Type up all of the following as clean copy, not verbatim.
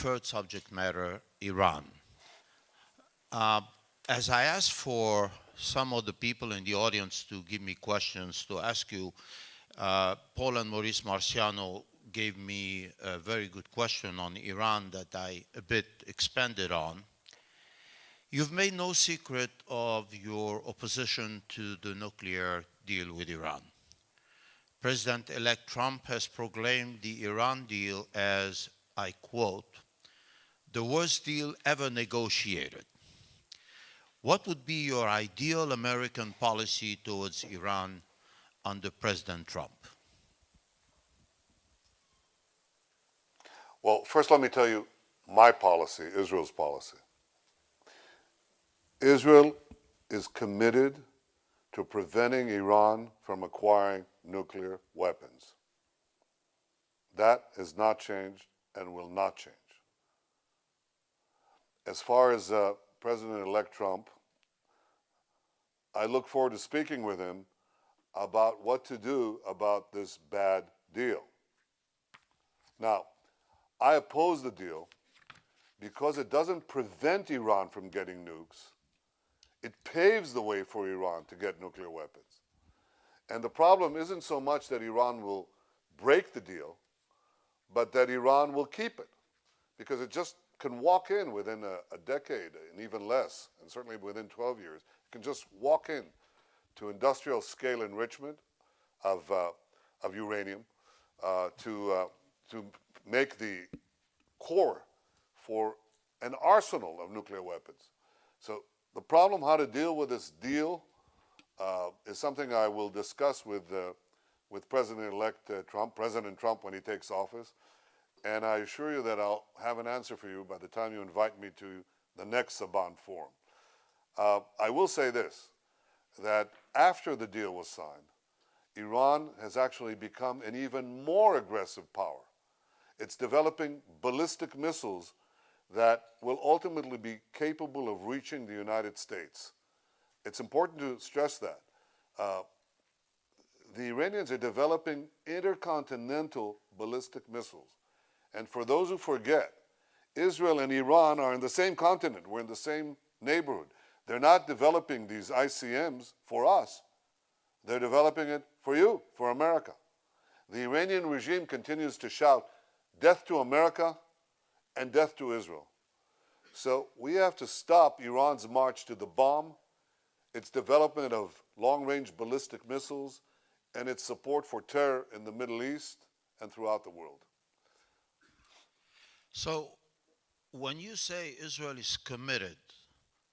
Third subject matter, Iran. Uh, as I asked for some of the people in the audience to give me questions to ask you, Paul and Maurice Marciano gave me a very good question on Iran that I a bit expanded on. You've made no secret of your opposition to the nuclear deal with Iran. President-elect Trump has proclaimed the Iran deal as, I quote, the worst deal ever negotiated. What would be your ideal American policy towards Iran under President Trump? Well, first let me tell you my policy, Israel's policy. Israel is committed to preventing Iran from acquiring nuclear weapons. That has not changed and will not change. As far as President-elect Trump, I look forward to speaking with him about what to do about this bad deal. Now, I oppose the deal because it doesn't prevent Iran from getting nukes. It paves the way for Iran to get nuclear weapons. And the problem isn't so much that Iran will break the deal, but that Iran will keep it, because it just can walk in within a decade and even less, and certainly within 12 years. It can just walk in to industrial scale enrichment of uranium to make the core for an arsenal of nuclear weapons. So the problem how to deal with this deal is something I will discuss with President-elect President Trump when he takes office. And I assure you that I'll have an answer for you by the time you invite me to the next Saban Forum. I will say this, that after the deal was signed, Iran has actually become an even more aggressive power. It's developing ballistic missiles that will ultimately be capable of reaching the United States. It's important to stress that. The Iranians are developing intercontinental ballistic missiles. And for those who forget, Israel and Iran are in the same continent. We're in the same neighborhood. They're not developing these ICMs for us. They're developing it for you, for America. The Iranian regime continues to shout, death to America and death to Israel. So we have to stop Iran's march to the bomb, its development of long-range ballistic missiles, and its support for terror in the Middle East and throughout the world. So when you say Israel is committed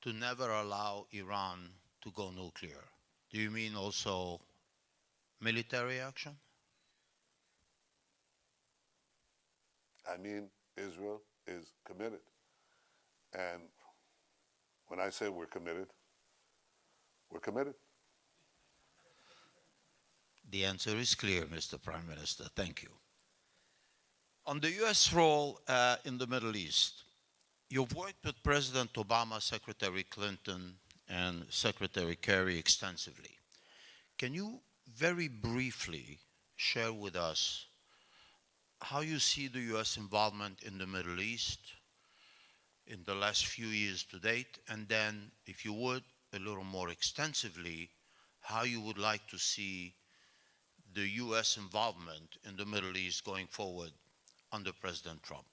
to never allow Iran to go nuclear, do you mean also military action? I mean, Israel is committed. And when I say we're committed, we're committed. The answer is clear, Mr. Prime Minister. Thank you. On the U.S. role in the Middle East, you've worked with President Obama, Secretary Clinton, and Secretary Kerry extensively. Can you very briefly share with us how you see the U.S. involvement in the Middle East in the last few years to date, and then, if you would, a little more extensively, how you would like to see the U.S. involvement in the Middle East going forward under President Trump?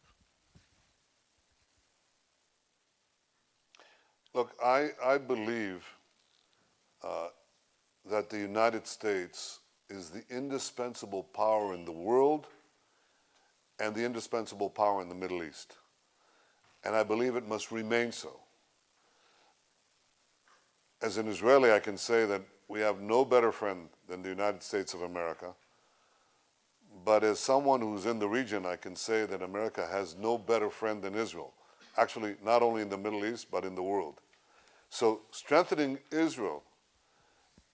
Look, I believe that the United States is the indispensable power in the world and the indispensable power in the Middle East. And I believe it must remain so. As an Israeli, I can say that we have no better friend than the United States of America. But as someone who's in the region, I can say that America has no better friend than Israel. Actually, not only in the Middle East, but in the world. So strengthening Israel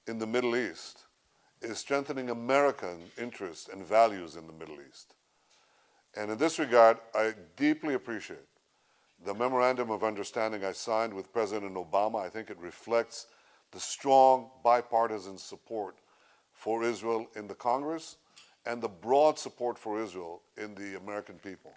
in the Middle East is strengthening American interests and values in the Middle East. And in this regard, I deeply appreciate the memorandum of understanding I signed with President Obama. I think it reflects the strong bipartisan support for Israel in the Congress and the broad support for Israel in the American people.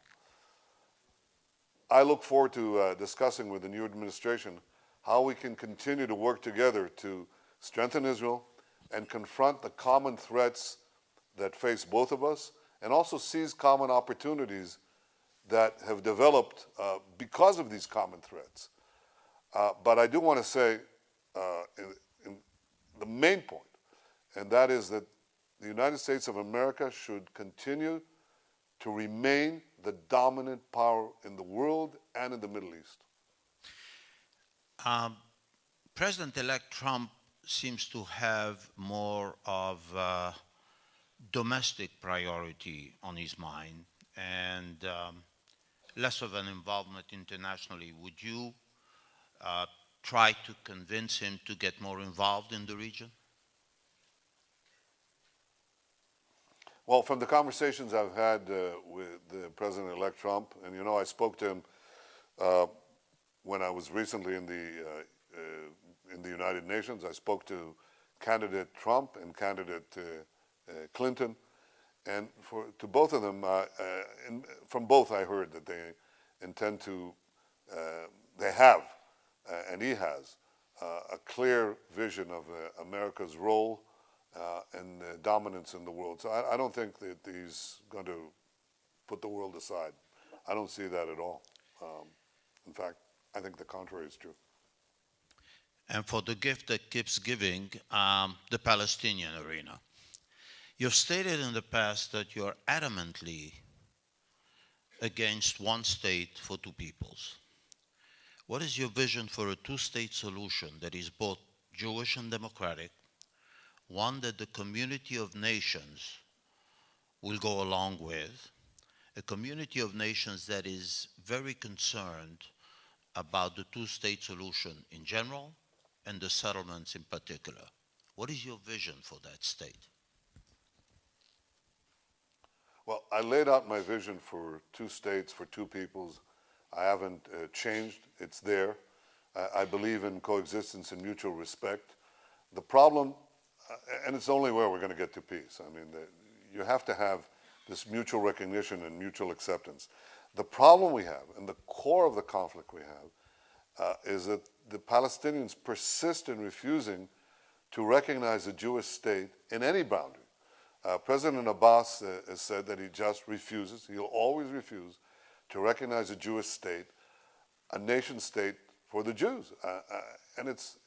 I look forward to discussing with the new administration how we can continue to work together to strengthen Israel and confront the common threats that face both of us, and also seize common opportunities that have developed because of these common threats. But I do want to say in the main point, and that is that the United States of America should continue to remain the dominant power in the world and in the Middle East. President-elect Trump seems to have more of a domestic priority on his mind and less of an involvement internationally. Would you try to convince him to get more involved in the region? Well, from the conversations I've had with President-elect Trump, and you know, I spoke to him when I was recently in the United Nations. I spoke to candidate Trump and candidate Clinton, and to both of them, from both I heard that they intend to, they have, and he has, a clear vision of America's role and dominance in the world. So I don't think that he's going to put the world aside. I don't see that at all. In fact, I think the contrary is true. And for the gift that keeps giving, the Palestinian arena. You've stated in the past that you're adamantly against one state for two peoples. What is your vision for a two-state solution that is both Jewish and democratic, one that the community of nations will go along with, a community of nations that is very concerned about the two-state solution in general and the settlements in particular? What is your vision for that state? Well, I laid out my vision for two states, for two peoples. I haven't changed. It's there. I believe in coexistence and mutual respect. The problem, and it's the only way we're going to get to peace. I mean, you have to have this mutual recognition and mutual acceptance. The problem we have, and the core of the conflict we have, is that the Palestinians persist in refusing to recognize a Jewish state in any boundary. President Abbas has said that he just refuses, he'll always refuse to recognize a Jewish state, a nation state for the Jews. And it's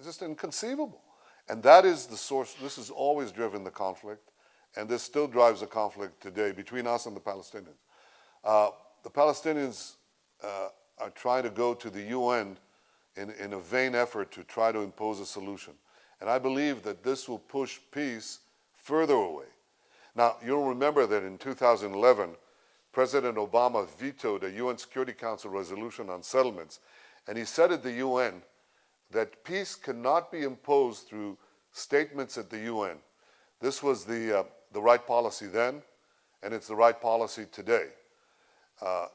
just inconceivable. And that is the source. This has always driven the conflict, and this still drives the conflict today between us and the Palestinians. The Palestinians are trying to go to the UN in a vain effort to try to impose a solution. And I believe that this will push peace further away. Now, you'll remember that in 2011, President Obama vetoed a UN Security Council resolution on settlements, and he said at the UN that peace cannot be imposed through statements at the UN. This was the right policy then, and it's the right policy today.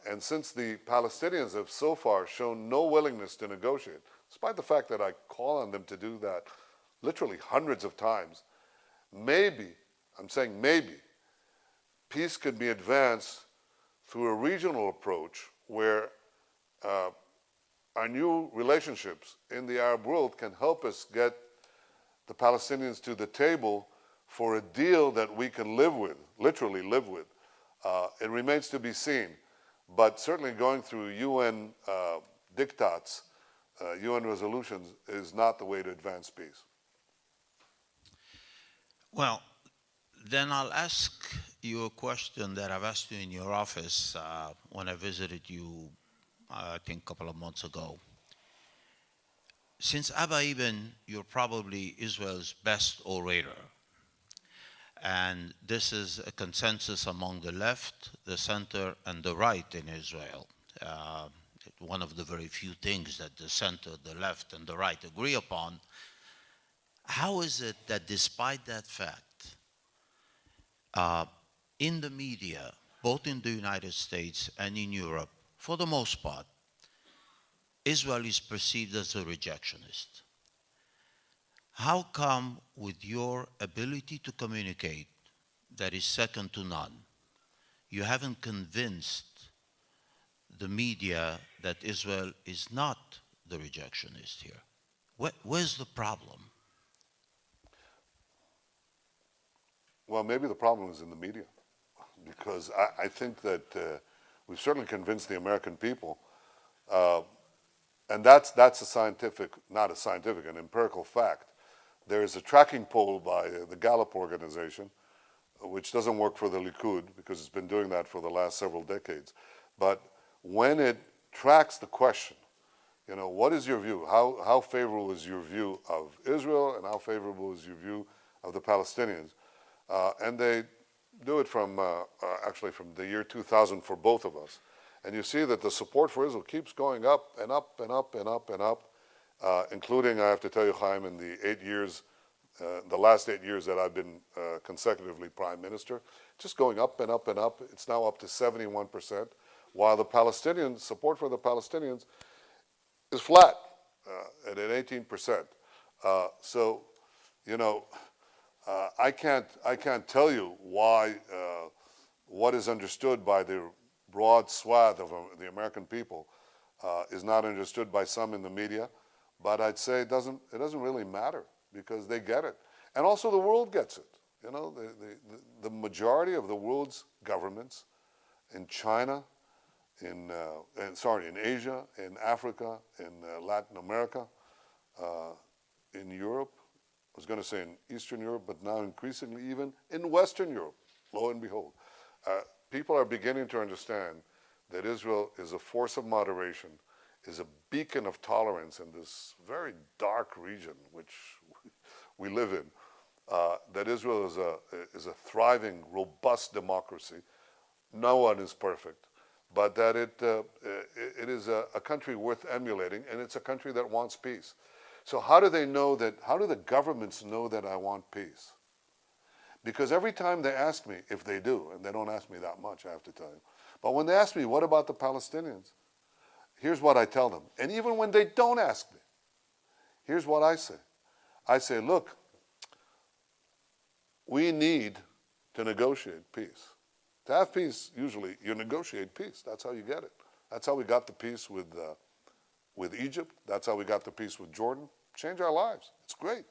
And since the Palestinians have so far shown no willingness to negotiate, despite the fact that I call on them to do that literally hundreds of times, maybe, I'm saying maybe, peace could be advanced through a regional approach where our new relationships in the Arab world can help us get the Palestinians to the table for a deal that we can live with, literally live with. It remains to be seen, but certainly going through UN diktats, UN resolutions is not the way to advance peace. Well, then I'll ask you a question that I've asked you in your office when I visited you, I think a couple of months ago. Since Abba Eban, you're probably Israel's best orator. And this is a consensus among the left, the center, and the right in Israel. One of the very few things that the center, the left, and the right agree upon. How is it that despite that fact, in the media, both in the United States and in Europe, for the most part, Israel is perceived as a rejectionist? How come, with your ability to communicate that is second to none, you haven't convinced the media that Israel is not the rejectionist here? Where's the problem? Well, maybe the problem is in the media, because I think that we've certainly convinced the American people, and that's a scientific, not a scientific, an empirical fact. There is a tracking poll by the Gallup organization, which doesn't work for the Likud because it's been doing that for the last several decades. But when it tracks the question, you know, what is your view? How favorable is your view of Israel, and how favorable is your view of the Palestinians? And they do it from actually from the year 2000 for both of us. And you see that the support for Israel keeps going up and up and up and up and up, including, I have to tell you, Chaim, in the 8 years, the last 8 years that I've been consecutively prime minister, just going up and up and up. It's now up to 71%, while the Palestinian support for the Palestinians is flat at 18%. So, you know, I can't tell you why what is understood by the broad swath of the American people is not understood by some in the media, but I'd say it doesn't really matter, because they get it, and also the world gets it. You know, the majority of the world's governments in China, in Asia, in Africa, in Latin America, in Europe. I was going to say in Eastern Europe, but now increasingly even in Western Europe, lo and behold. People are beginning to understand that Israel is a force of moderation, is a beacon of tolerance in this very dark region which we live in, that Israel is a thriving, robust democracy. No one is perfect, but that it is a country worth emulating, and it's a country that wants peace. So how do they know that, how do the governments know that I want peace? Because every time they ask me, if they do, and they don't ask me that much, I have to tell you, but when they ask me, what about the Palestinians? Here's what I tell them. And even when they don't ask me, here's what I say. I say, look, we need to negotiate peace. To have peace, usually you negotiate peace. That's how you get it. That's how we got the peace with Egypt. That's how we got the peace with Jordan. Change our lives. It's great.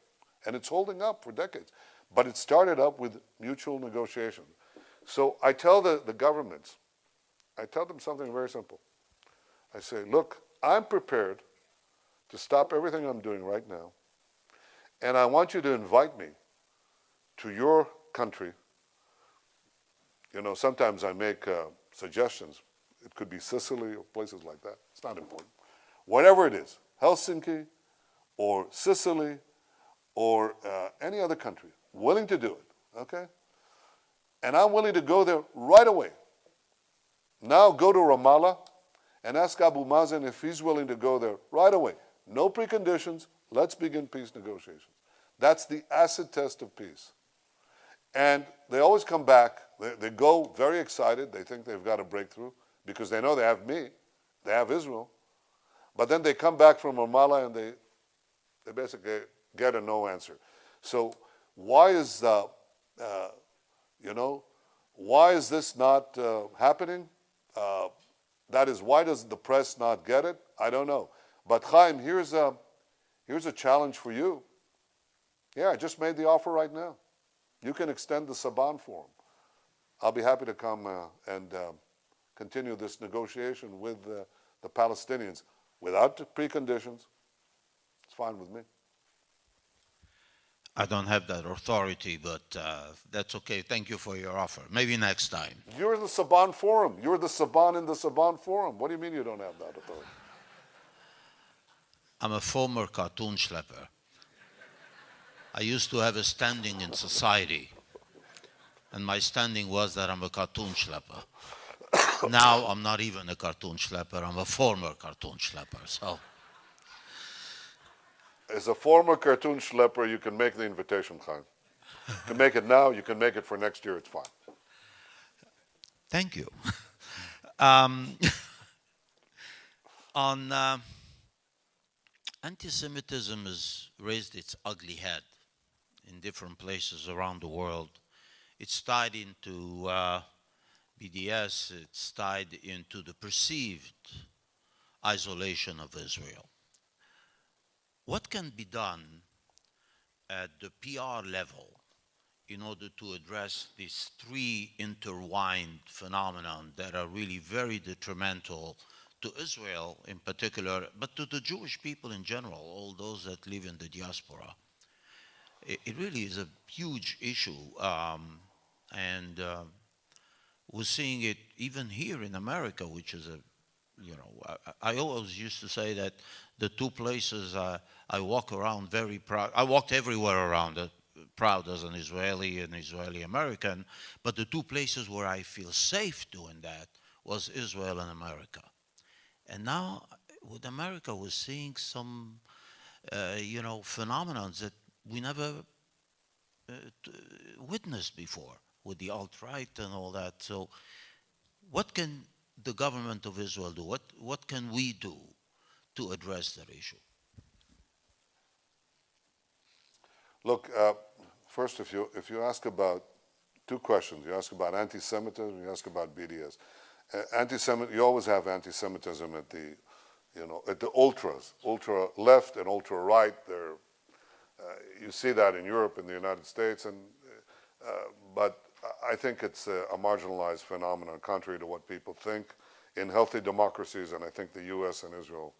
And it's holding up for decades. But it started up with mutual negotiation. So I tell the governments, I tell them something very simple. I say, look, I'm prepared to stop everything I'm doing right now, and I want you to invite me to your country. You know, sometimes I make suggestions. It could be Sicily or places like that. It's not important. Whatever it is, Helsinki or Sicily or any other country, willing to do it, okay? And I'm willing to go there right away. Now go to Ramallah and ask Abu Mazen if he's willing to go there right away. No preconditions. Let's begin peace negotiations. That's the acid test of peace. And they always come back. They go very excited. They think they've got a breakthrough because they know they have me. They have Israel. But then they come back from Ramallah and they basically get a no answer. So why is, why is this not happening? That is, why does the press not get it? I don't know. But Chaim, here's a challenge for you. Yeah, I just made the offer right now. You can extend the Saban Forum. I'll be happy to come and continue this negotiation with the Palestinians without the preconditions. It's fine with me. I don't have that authority, but that's okay. Thank you for your offer. Maybe next time. You're the Saban Forum. You're the Saban in the Saban Forum. What do you mean you don't have that authority? I'm a former cartoon schlepper. I used to have a standing in society, and my standing was that I'm a cartoon schlepper. Now I'm not even a cartoon schlepper. I'm a former cartoon schlepper. So, as a former cartoon schlepper, you can make the invitation, Chaim. You can make it now. You can make it for next year. It's fine. thank you. On anti-Semitism has raised its ugly head in different places around the world. It's tied into BDS, it's tied into the perceived isolation of Israel. What can be done at the PR level in order to address these three intertwined phenomena that are really very detrimental to Israel in particular, but to the Jewish people in general, all those that live in the diaspora? It really is a huge issue, and we're seeing it even here in America, which is I always used to say that the two places I walk around very proud. I walked everywhere around, proud as an Israeli American, but the two places where I feel safe doing that was Israel and America. And now with America, we're seeing some, phenomena that we never uh, witnessed before with the alt-right and all that. So what can the government of Israel do? What can we do to address that issue? Look, first, if you ask about two questions, you ask about anti-Semitism, you ask about BDS. You always have anti-Semitism at the ultras, ultra left and ultra right. You see that in Europe, in the United States, but I think it's a marginalized phenomenon, contrary to what people think. In healthy democracies, and I think the U.S. and Israel,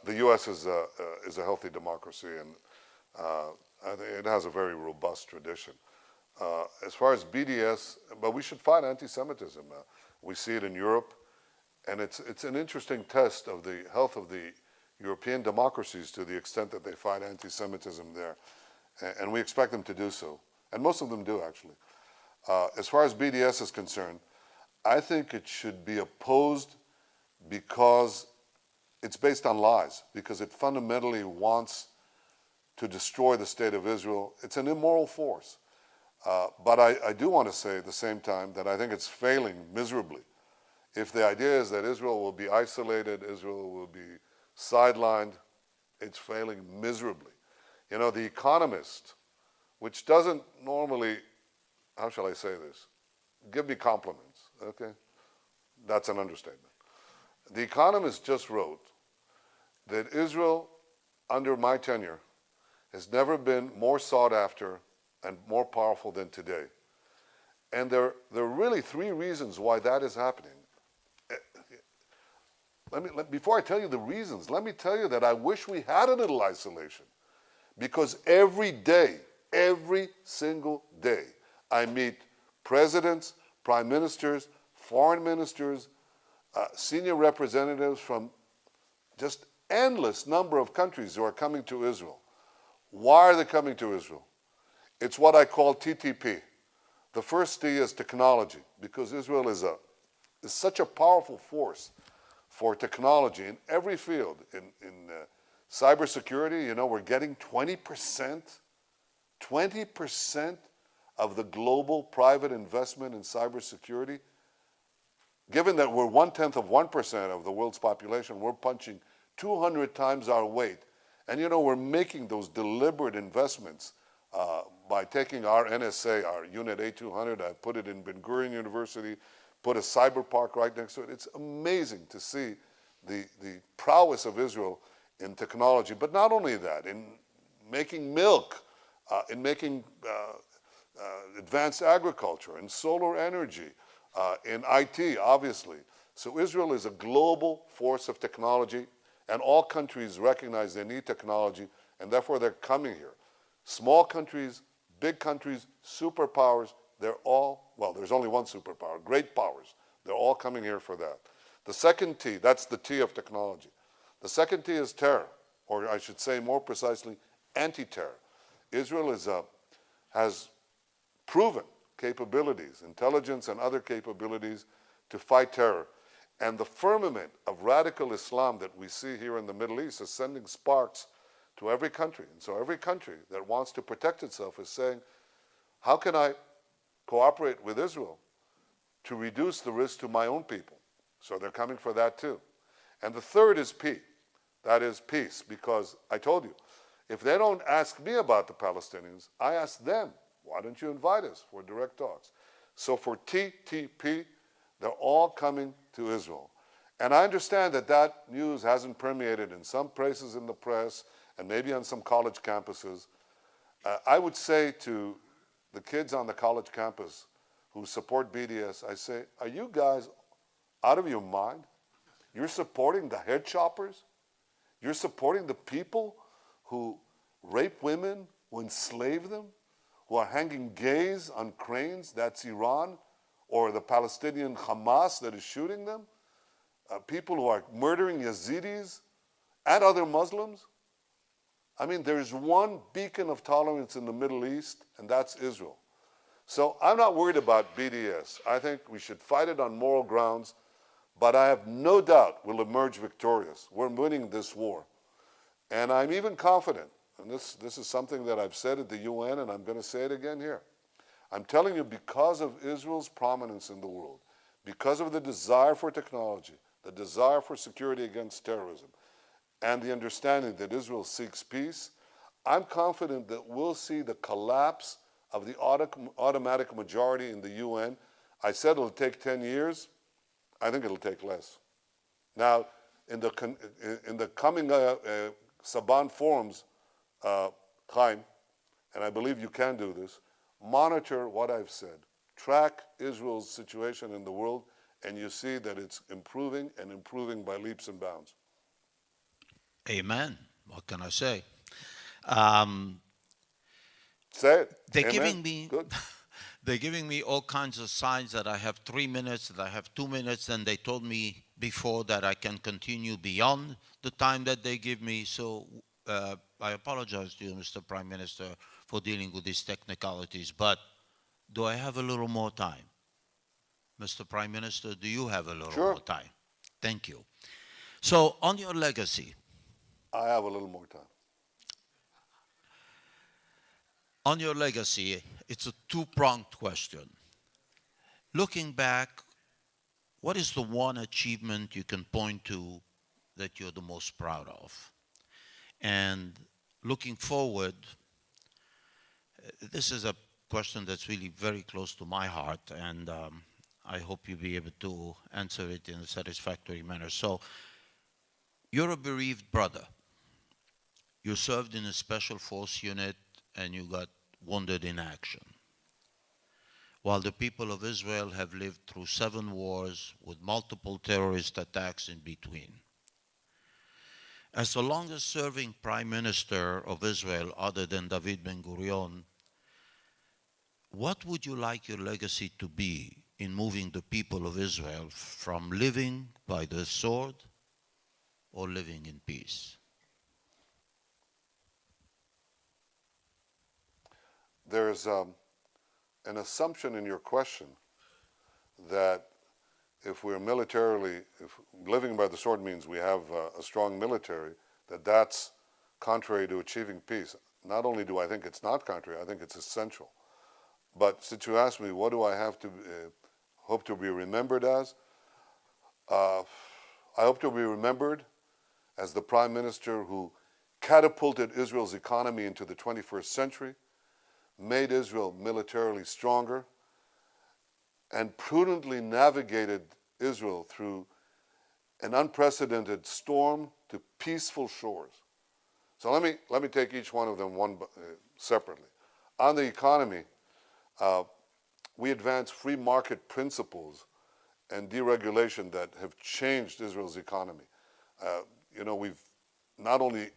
the U.S. is a healthy democracy, and I think it has a very robust tradition. As far as BDS, but we should fight anti-Semitism. We see it in Europe, and it's an interesting test of the health of the European democracies to the extent that they fight anti-Semitism there, and we expect them to do so, and most of them do actually. As far as BDS is concerned, I think it should be opposed because it's based on lies, because it fundamentally wants to destroy the state of Israel. It's an immoral force. But I do want to say at the same time that I think it's failing miserably. If the idea is that Israel will be isolated, Israel will be sidelined, it's failing miserably. You know, The Economist, which doesn't normally, how shall I say this, give me compliments, okay? That's an understatement. The Economist just wrote that Israel, under my tenure, has never been more sought after and more powerful than today. And there are really three reasons why that is happening. Before I tell you the reasons, let me tell you that I wish we had a little isolation. Because every day, every single day, I meet presidents, prime ministers, foreign ministers, senior representatives from just endless number of countries who are coming to Israel. Why are they coming to Israel? It's what I call TTP. The first T is technology, because Israel is such a powerful force for technology in every field. In cybersecurity, you know, we're getting 20% of the global private investment in cybersecurity. Given that we're 1/10 of the world's population, we're punching 200 times our weight. And you know, we're making those deliberate investments by taking our NSA, our Unit A200, I put it in Ben Gurion University, put a cyber park right next to it. It's amazing to see the prowess of Israel in technology. But not only that, in making milk, in making advanced agriculture, in solar energy, in IT, obviously. So Israel is a global force of technology, and all countries recognize they need technology, and therefore they're coming here. Small countries, big countries, superpowers, they're all, well, there's only one superpower, great powers. They're all coming here for that. The second T, that's the T of technology. The second T is terror, or I should say more precisely, anti-terror. Israel has proven capabilities, intelligence and other capabilities to fight terror. And the firmament of radical Islam that we see here in the Middle East is sending sparks to every country. And so every country that wants to protect itself is saying, how can I cooperate with Israel to reduce the risk to my own people? So they're coming for that too. And the third is P. That is peace, because I told you, if they don't ask me about the Palestinians, I ask them, why don't you invite us for direct talks? So for TTP, they're all coming to Israel. And I understand that that news hasn't permeated in some places in the press and maybe on some college campuses. I would say to the kids on the college campus who support BDS, I say, are you guys out of your mind? You're supporting the head choppers? You're supporting the people who rape women, who enslave them, who are hanging gays on cranes? That's Iran, or the Palestinian Hamas that is shooting them? People who are murdering Yazidis and other Muslims? I mean, there is one beacon of tolerance in the Middle East, and that's Israel. So I'm not worried about BDS. I think we should fight it on moral grounds, but I have no doubt we'll emerge victorious. We're winning this war. And I'm even confident, and this is something that I've said at the UN, and I'm going to say it again here. I'm telling you, because of Israel's prominence in the world, because of the desire for technology, the desire for security against terrorism, and the understanding that Israel seeks peace, I'm confident that we'll see the collapse of the automatic majority in the UN. I said it'll take 10 years. I think it'll take less. Now, in the coming Saban forums, Chaim, and I believe you can do this, monitor what I've said. Track Israel's situation in the world, and you see that it's improving and improving by leaps and bounds. Amen. What can I say? Say it. They're Amen. giving me Good. they're giving me all kinds of signs that I have 3 minutes, that I have 2 minutes, and they told me before that I can continue beyond the time that they give me. So I apologize to you, Mr. Prime Minister, for dealing with these technicalities. But do I have a little more time? Mr. Prime Minister, do you have a little Sure. more time? Thank you. So on your legacy, I have a little more time. on your legacy, it's a two-pronged question. Looking back, what is the one achievement you can point to that you're the most proud of? And looking forward, this is a question that's really very close to my heart, and I hope you'll be able to answer it in a satisfactory manner. So, you're a bereaved brother. You served in a special force unit and you got wounded in action. While the people of Israel have lived through 7 wars with multiple terrorist attacks in between. As the longest serving prime minister of Israel other than David Ben-Gurion, what would you like your legacy to be in moving the people of Israel from living by the sword or living in peace? There's an assumption in your question that if we're militarily, if living by the sword means we have a strong military, that's contrary to achieving peace. Not only do I think it's not contrary, I think it's essential. But since you asked me, what do I have to hope to be remembered as? I hope to be remembered as the prime minister who catapulted Israel's economy into the 21st century, made Israel militarily stronger, and prudently navigated Israel through an unprecedented storm to peaceful shores. So let me take each one of them separately. On the economy, we advanced free market principles and deregulation that have changed Israel's economy. We've not only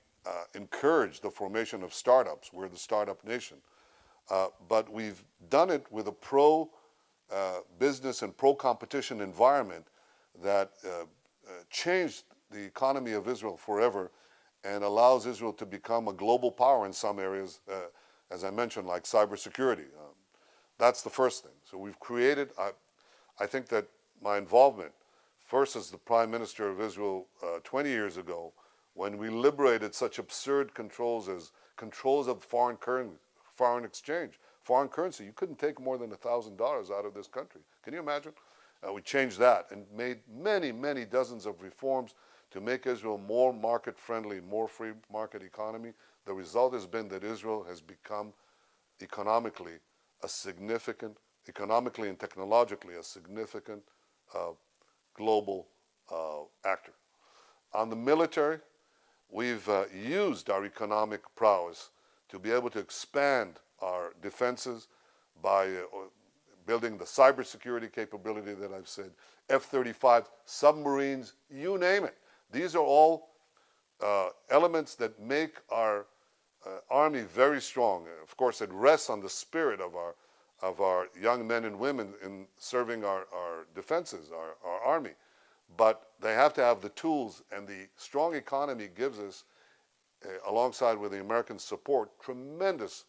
encouraged the formation of startups, we're the startup nation, but we've done it with a pro-business and pro-competition environment that changed the economy of Israel forever and allows Israel to become a global power in some areas, as I mentioned, like cybersecurity. That's the first thing. So we've created, I think that my involvement, first as the Prime Minister of Israel 20 years ago, when we liberated such absurd controls as controls of foreign exchange. Foreign currency, you couldn't take more than $1,000 out of this country. Can you imagine? We changed that and made many, many dozens of reforms to make Israel more market-friendly, more free market economy. The result has been that Israel has become economically a significant economically and technologically a significant global actor. On the military, we've used our economic prowess to be able to expand our defenses by building the cybersecurity capability that I've said, F-35, submarines, you name it. These are all elements that make our Army very strong. Of course, it rests on the spirit of our young men and women in serving our defenses, our Army. But they have to have the tools, and the strong economy gives us, alongside with the American support, tremendous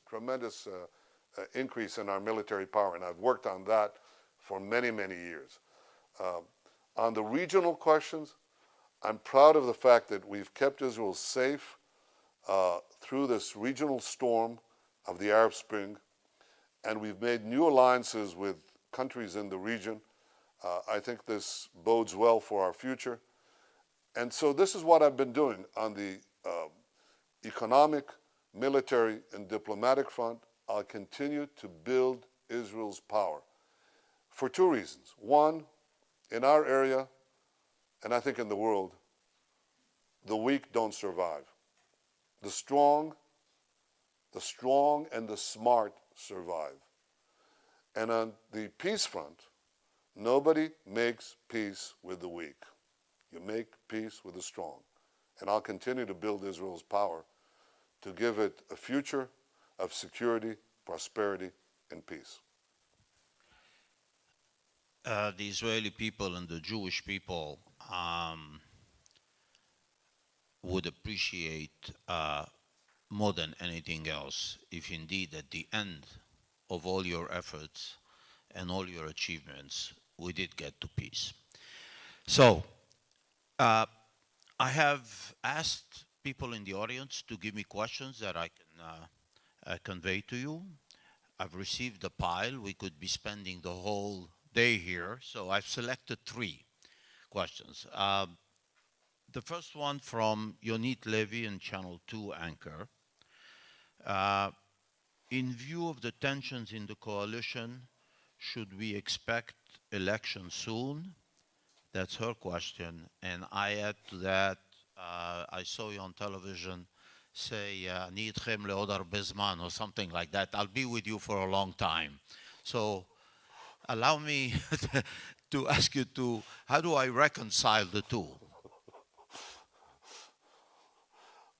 increase in our military power. And I've worked on that for many, many years. On the regional questions, I'm proud of the fact that we've kept Israel safe through this regional storm of the Arab Spring, and we've made new alliances with countries in the region. I think this bodes well for our future. And so this is what I've been doing on the economic, military, and diplomatic front. I'll continue to build Israel's power for two reasons. One, in our area, and I think in the world, the weak don't survive. The strong and the smart survive. And on the peace front, nobody makes peace with the weak. You make peace with the strong. And I'll continue to build Israel's power to give it a future of security, prosperity, and peace. The Israeli people and the Jewish people would appreciate more than anything else if indeed at the end of all your efforts and all your achievements, we did get to peace. So, I have asked people in the audience to give me questions that I can convey to you. I've received a pile. We could be spending the whole day here, so I've selected 3 questions. The first one from Yonit Levy and Channel 2 anchor. In view of the tensions in the coalition, should we expect elections soon? That's her question. And I add to that, I saw you on television say, "Ani itchem le'od harbe zman," or something like that. I'll be with you for a long time. So allow me to ask you how do I reconcile the two?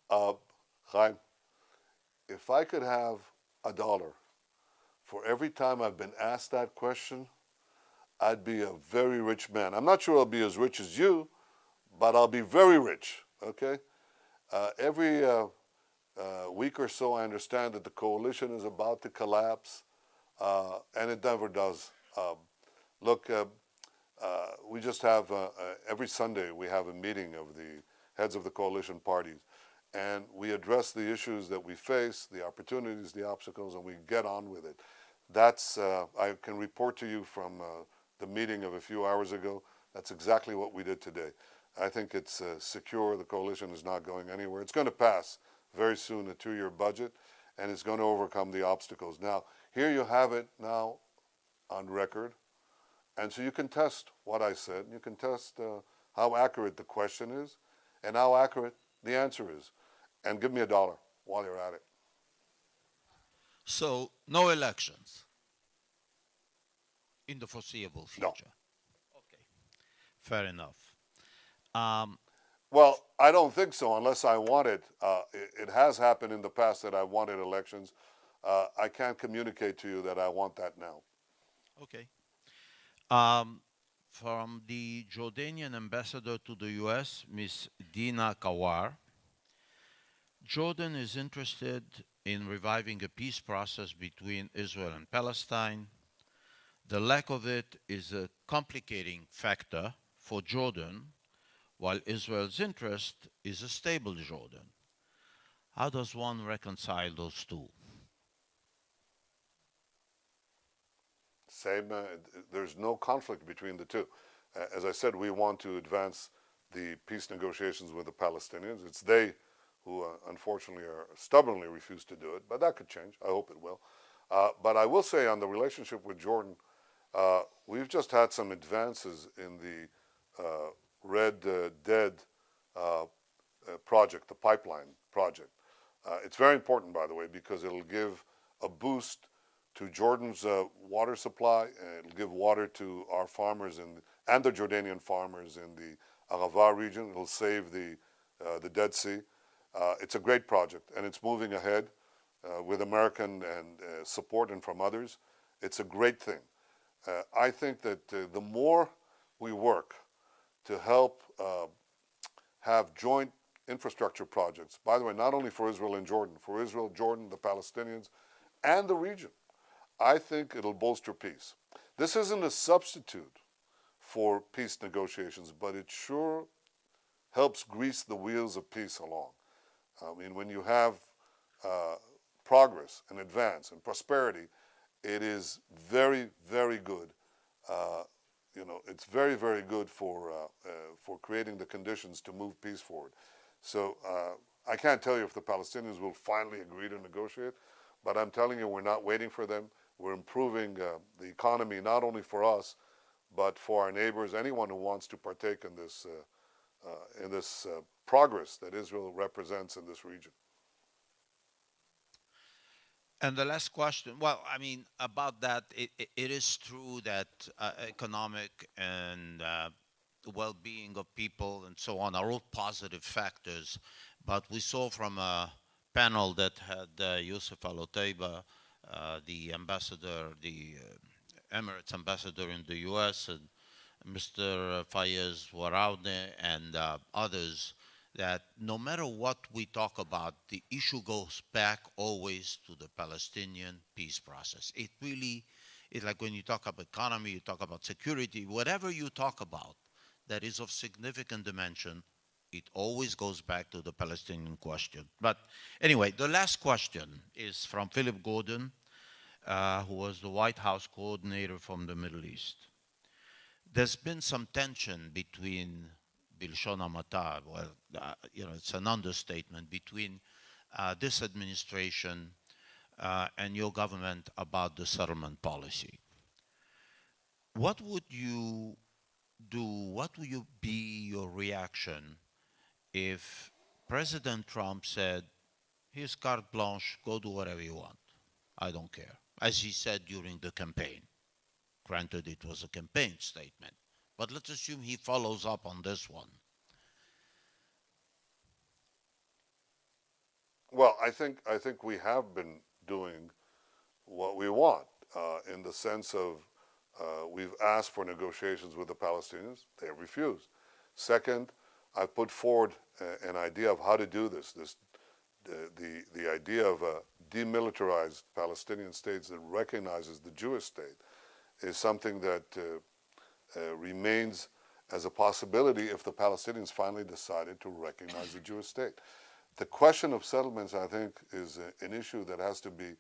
Chaim, if I could have $1 for every time I've been asked that question, I'd be a very rich man. I'm not sure I'll be as rich as you, but I'll be very rich, okay? Every week or so, I understand that the coalition is about to collapse, and it never does. Look, we just have, every Sunday, we have a meeting of the heads of the coalition parties, and we address the issues that we face, the opportunities, the obstacles, and we get on with it. That's, I can report to you from the meeting of a few hours ago, that's exactly what we did today. I think it's secure. The coalition is not going anywhere. It's going to pass very soon a 2-year budget, and it's going to overcome the obstacles. Now, here you have it now on record, and so you can test what I said. You can test how accurate the question is and how accurate the answer is. And give me $1 while you're at it. So, no elections in the foreseeable future? No. Okay, fair enough. Well, I don't think so unless I want it. It has happened in the past that I wanted elections. I can't communicate to you that I want that now. Okay. From the Jordanian ambassador to the U.S., Ms. Dina Kawar, Jordan is interested in reviving a peace process between Israel and Palestine. The lack of it is a complicating factor for Jordan, while Israel's interest is a stable Jordan. How does one reconcile those two? There's no conflict between the two. As I said, we want to advance the peace negotiations with the Palestinians. It's they who unfortunately stubbornly refuse to do it, but that could change. I hope it will. But I will say on the relationship with Jordan, We've just had some advances in the Red Dead project, the pipeline project. It's very important, by the way, because it'll give a boost to Jordan's water supply, and it'll give water to our farmers and the Jordanian farmers in the Arava region. It'll save the Dead Sea. It's a great project, and it's moving ahead with American and support and from others. It's a great thing. I think that the more we work to help have joint infrastructure projects, by the way, not only for Israel and Jordan, for Israel, Jordan, the Palestinians, and the region, I think it'll bolster peace. This isn't a substitute for peace negotiations, but it sure helps grease the wheels of peace along. I mean, when you have progress and advance and prosperity, it is very, very good. It's very, very good for creating the conditions to move peace forward. So I can't tell you if the Palestinians will finally agree to negotiate, but I'm telling you, we're not waiting for them. We're improving the economy not only for us, but for our neighbors, anyone who wants to partake in this progress that Israel represents in this region. And the last question, well, I mean, about that, it is true that economic and well-being of people and so on are all positive factors, but we saw from a panel that had Youssef Al-Otaiba, the ambassador, the Emirates ambassador in the U.S., and Mr. Fayez Waraude and others, that no matter what we talk about, the issue goes back always to the Palestinian peace process. It really is like when you talk about economy, you talk about security, whatever you talk about that is of significant dimension, it always goes back to the Palestinian question. But anyway, the last question is from Philip Gordon, who was the White House coordinator from the Middle East. There's been some tension between Bilshon Hamata, well, it's an understatement, between this administration and your government about the settlement policy. What would you do, what would be your reaction if President Trump said, here's carte blanche, go do whatever you want, I don't care, as he said during the campaign? Granted, it was a campaign statement, but let's assume he follows up on this one. Well, I think we have been doing what we want in the sense of we've asked for negotiations with the Palestinians. They have refused. Second, I put forward an idea of how to do this. The idea of a demilitarized Palestinian state that recognizes the Jewish state is something that remains as a possibility if the Palestinians finally decided to recognize the Jewish state. The question of settlements, I think, is an issue that has to be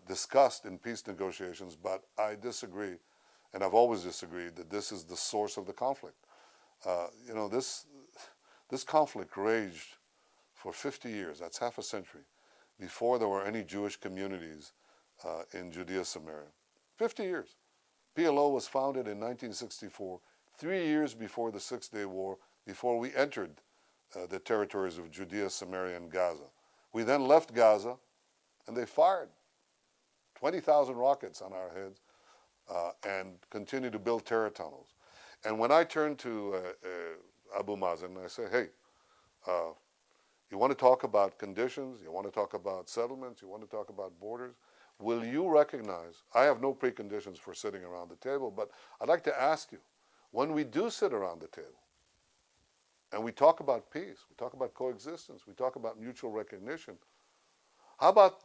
discussed in peace negotiations, but I disagree, and I've always disagreed, that this is the source of the conflict. This conflict raged for 50 years, that's half a century, before there were any Jewish communities in Judea Samaria. 50 years. PLO was founded in 1964, 3 years before the Six-Day War, before we entered the territories of Judea, Samaria, and Gaza. We then left Gaza, and they fired 20,000 rockets on our heads and continued to build terror tunnels. And when I turned to Abu Mazen, I said, hey, you want to talk about conditions, you want to talk about settlements, you want to talk about borders, will you recognize, I have no preconditions for sitting around the table, but I'd like to ask you, when we do sit around the table, and we talk about peace, we talk about coexistence, we talk about mutual recognition, how about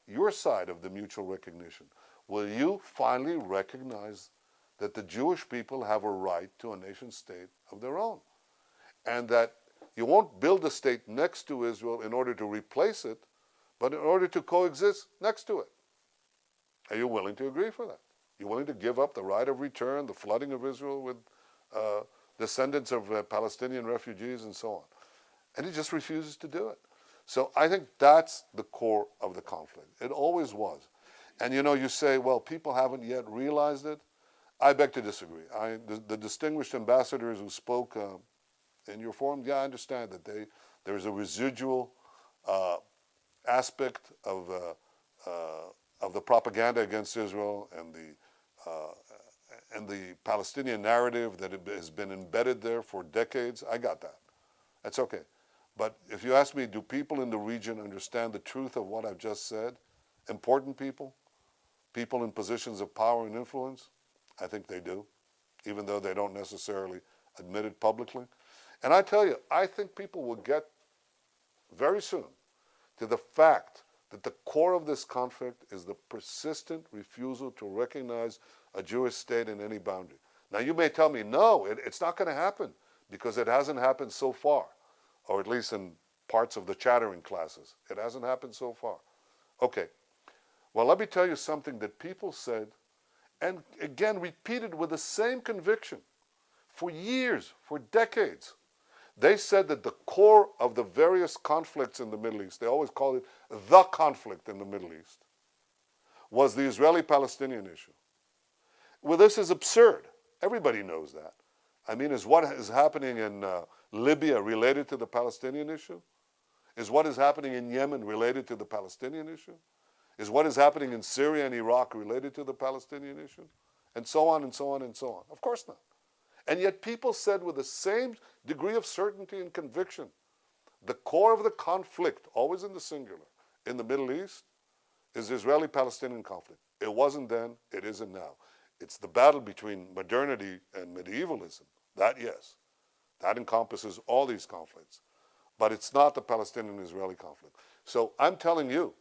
your side of the mutual recognition? Will you finally recognize that the Jewish people have a right to a nation state of their own? And that you won't build a state next to Israel in order to replace it, but in order to coexist next to it. Are you willing to agree for that? You're willing to give up the right of return, the flooding of Israel with descendants of Palestinian refugees and so on? And he just refuses to do it. So I think that's the core of the conflict. It always was. And you know, you say, well, people haven't yet realized it. I beg to disagree. The distinguished ambassadors who spoke in your forum, yeah, I understand that there's a residual aspect of the propaganda against Israel and the Palestinian narrative that has been embedded there for decades. I got that. That's okay. But if you ask me, do people in the region understand the truth of what I've just said? Important people, people in positions of power and influence, I think they do, even though they don't necessarily admit it publicly. And I tell you, I think people will get very soon to the fact that the core of this conflict is the persistent refusal to recognize a Jewish state in any boundary. Now, you may tell me, no, it's not going to happen because it hasn't happened so far, or at least in parts of the chattering classes. It hasn't happened so far. Okay. Well, let me tell you something that people said, and again repeated with the same conviction for years, for decades. They said that the core of the various conflicts in the Middle East, they always call it the conflict in the Middle East, was the Israeli-Palestinian issue. Well, this is absurd. Everybody knows that. I mean, is what is happening in Libya related to the Palestinian issue? Is what is happening in Yemen related to the Palestinian issue? Is what is happening in Syria and Iraq related to the Palestinian issue? And so on and so on and so on. Of course not. And yet people said with the same degree of certainty and conviction, the core of the conflict, always in the singular, in the Middle East, is the Israeli-Palestinian conflict. It wasn't then, it isn't now. It's the battle between modernity and medievalism. That, yes, that encompasses all these conflicts. But it's not the Palestinian-Israeli conflict. So I'm telling you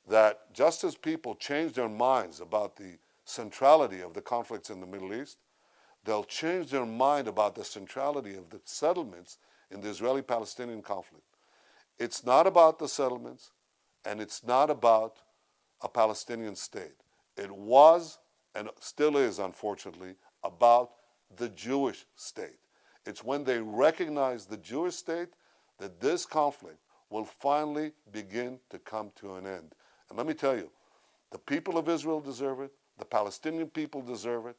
that just as people change their minds about the centrality of the conflicts in the Middle East, they'll change their mind about the centrality of the settlements in the Israeli-Palestinian conflict. It's not about the settlements, and it's not about a Palestinian state. It was, and still is, unfortunately, about the Jewish state. It's when they recognize the Jewish state that this conflict will finally begin to come to an end. And let me tell you, the people of Israel deserve it, the Palestinian people deserve it,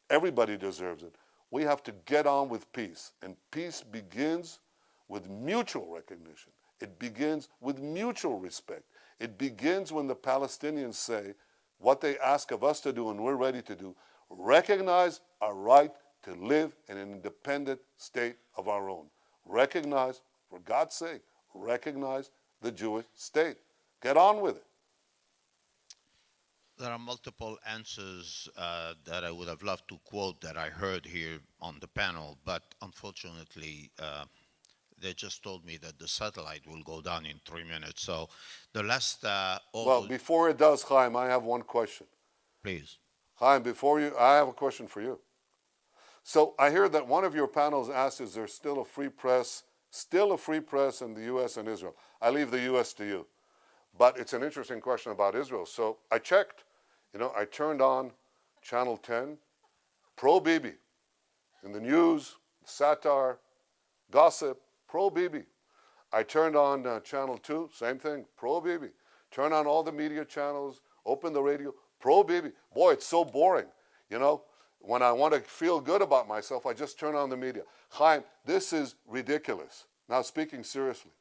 everybody deserves it. We have to get on with peace, and peace begins with mutual recognition. It begins with mutual respect. It begins when the Palestinians say what they ask of us to do and we're ready to do, recognize our right to live in an independent state of our own. Recognize, for God's sake, recognize the Jewish state. Get on with it. There are multiple answers that I would have loved to quote that I heard here on the panel, but unfortunately, they just told me that the satellite will go down in 3 minutes. So the last Well, before it does, Chaim, I have one question. please. Chaim, before you, I have a question for you. So I hear that one of your panels asked, is there still a free press in the U.S. and Israel? I leave the U.S. to you. But it's an interesting question about Israel. So I checked, I turned on Channel 10, pro-Bibi. In the news, satire, gossip, pro-Bibi. I turned on Channel 2, same thing, pro-Bibi. Turn on all the media channels, open the radio, pro-Bibi. Boy, it's so boring. When I want to feel good about myself, I just turn on the media. Chaim, this is ridiculous. Now, speaking seriously.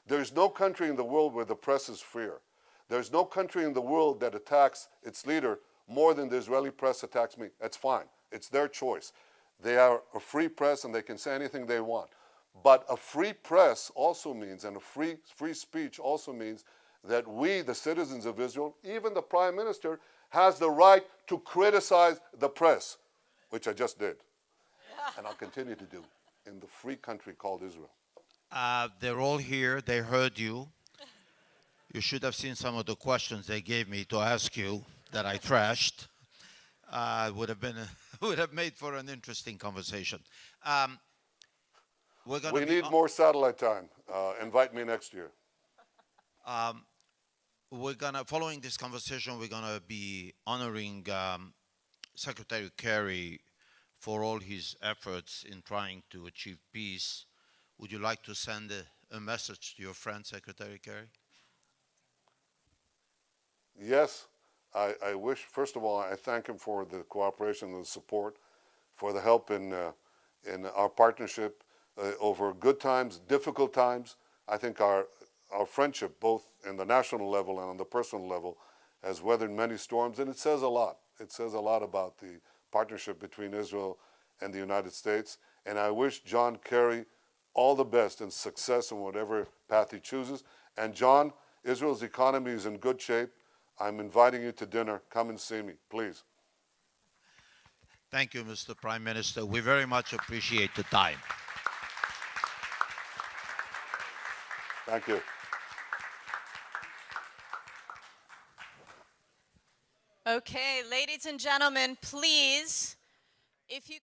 There's no country in the world where the press is freer. There's no country in the world that attacks its leader more than the Israeli press attacks me. That's fine. It's their choice. They are a free press and they can say anything they want. But a free press also means, and a free speech also means, that we, the citizens of Israel, even the prime minister, has the right to criticize the press, which I just did. And I'll continue to do in the free country called Israel. They're all here. They heard you. You should have seen some of the questions they gave me to ask you that I trashed. Would have made for an interesting conversation. We need more satellite time. Invite me next year. Following this conversation, we're gonna be honoring Secretary Kerry for all his efforts in trying to achieve peace. Would you like to send a message to your friend, Secretary Kerry? Yes. I wish, first of all, I thank him for the cooperation and the support, for the help in our partnership over good times, difficult times. I think our friendship, both in the national level and on the personal level, has weathered many storms, and it says a lot. It says a lot about the partnership between Israel and the United States. And I wish John Kerry all the best and success in whatever path he chooses. And John, Israel's economy is in good shape. I'm inviting you to dinner. Come and see me, please. Thank you, Mr. Prime Minister. We very much appreciate the time. Thank you. Okay, ladies and gentlemen, please, if you